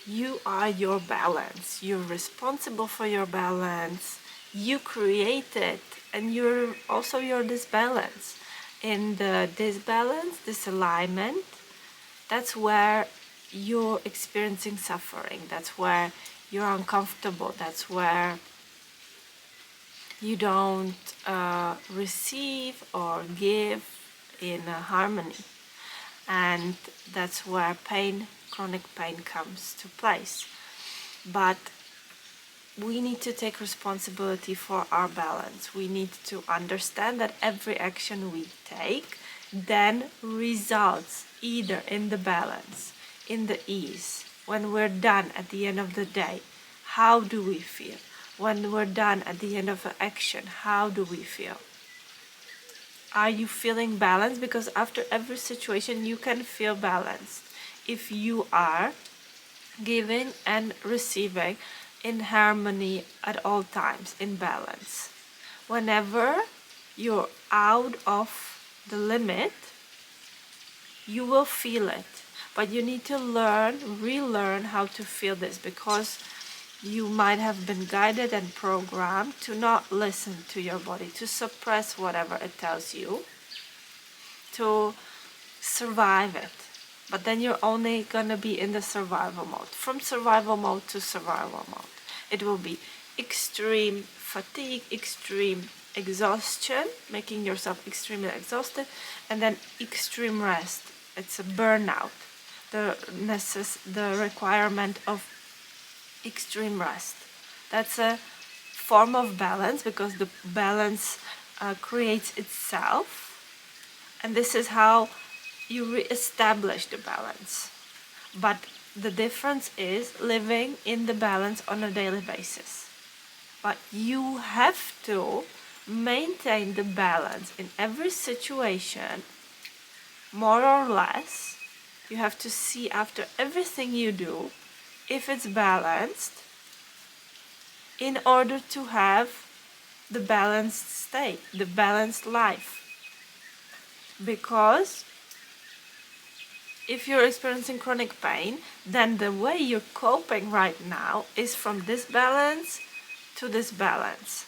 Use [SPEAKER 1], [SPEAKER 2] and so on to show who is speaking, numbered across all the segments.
[SPEAKER 1] You are your balance. You're responsible for your balance. You create it, and you're also your disbalance. In the disbalance, disalignment, that's where you're experiencing suffering. That's where you're uncomfortable. That's where you don't receive or give in harmony. And that's where pain, chronic pain, comes to place. But we need to take responsibility for our balance. We need to understand that every action we take then results either in the balance, in the ease. When we're done at the end of the day, how do we feel? When we're done at the end of an action, how do we feel? Are you feeling balanced? Because after every situation, you can feel balanced if you are giving and receiving in harmony at all times, in balance. Whenever you're out of the limit, you will feel it. But you need to relearn how to feel this, because you might have been guided and programmed to not listen to your body, to suppress whatever it tells you, to survive it. But then you're only gonna be in the survival mode. From survival mode to survival mode. It will be extreme fatigue, extreme exhaustion, making yourself extremely exhausted, and then extreme rest. It's a burnout. The requirement of extreme rest. That's a form of balance, because the balance creates itself, and this is how you re-establish the balance. But the difference is living in the balance on a daily basis. But you have to maintain the balance in every situation, more or less. You have to see after everything you do if it's balanced, in order to have the balanced state, the balanced life. Because if you're experiencing chronic pain, then the way you're coping right now is from this balance to this balance.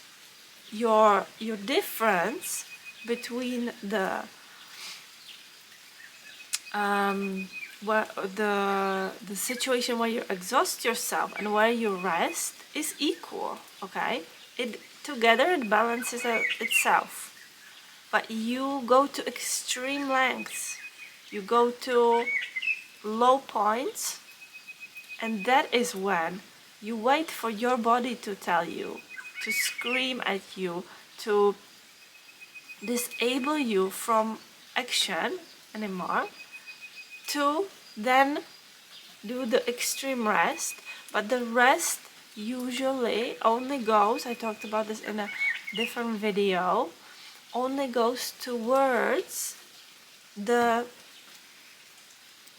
[SPEAKER 1] Your difference between the situation where you exhaust yourself and where you rest is equal, okay? Together it balances itself. But you go to extreme lengths. You go to low points, and that is when you wait for your body to tell you, to scream at you, to disable you from action anymore, to then do the extreme rest. But the rest usually only goes, I talked about this in a different video, only goes towards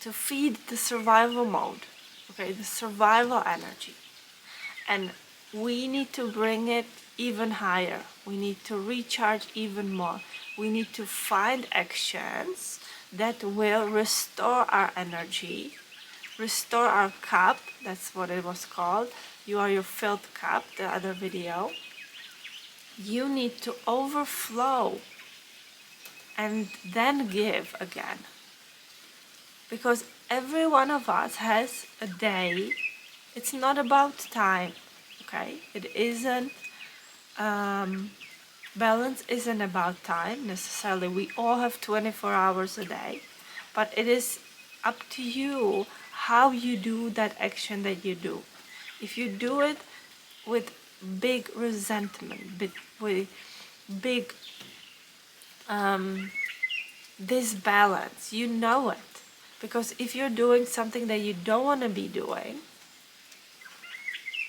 [SPEAKER 1] to feed the survival mode, okay, the survival energy. And we need to bring it even higher. We need to recharge even more. We need to find actions that will restore our energy, restore our cup. That's what it was called. You are your filled cup, the other video. You need to overflow and then give again. Because every one of us has a day. It's not about time, okay? It isn't, balance isn't about time necessarily. We all have 24 hours a day, but it is up to you how you do that action that you do. If you do it with big resentment, with big disbalance, you know it. Because if you're doing something that you don't want to be doing,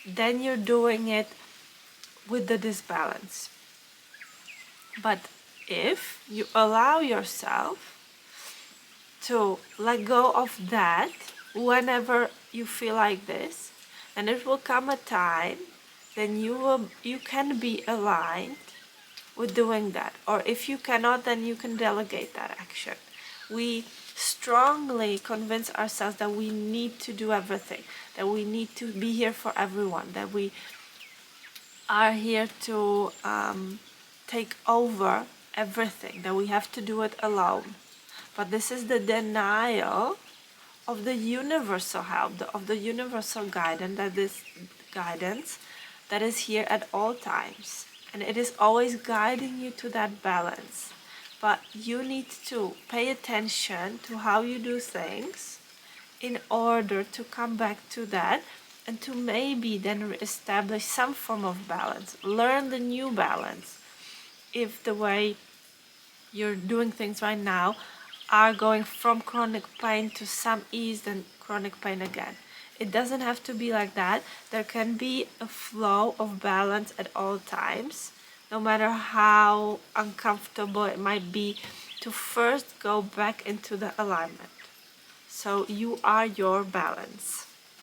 [SPEAKER 1] then you're doing it with the disbalance. But if you allow yourself to let go of that whenever you feel like this, then it will come a time then you can be aligned with doing that. Or if you cannot, then you can delegate that action. We strongly convince ourselves that we need to do everything, that we need to be here for everyone, that we are here to take over everything, that we have to do it alone. But this is the denial of the universal help, of the universal guidance that is here at all times. And it is always guiding you to that balance. But you need to pay attention to how you do things in order to come back to that and to maybe then establish some form of balance. Learn the new balance. If the way you're doing things right now are going from chronic pain to some ease, then chronic pain again. It doesn't have to be like that. There can be a flow of balance at all times, no matter how uncomfortable it might be, to first go back into the alignment. So you are your balance.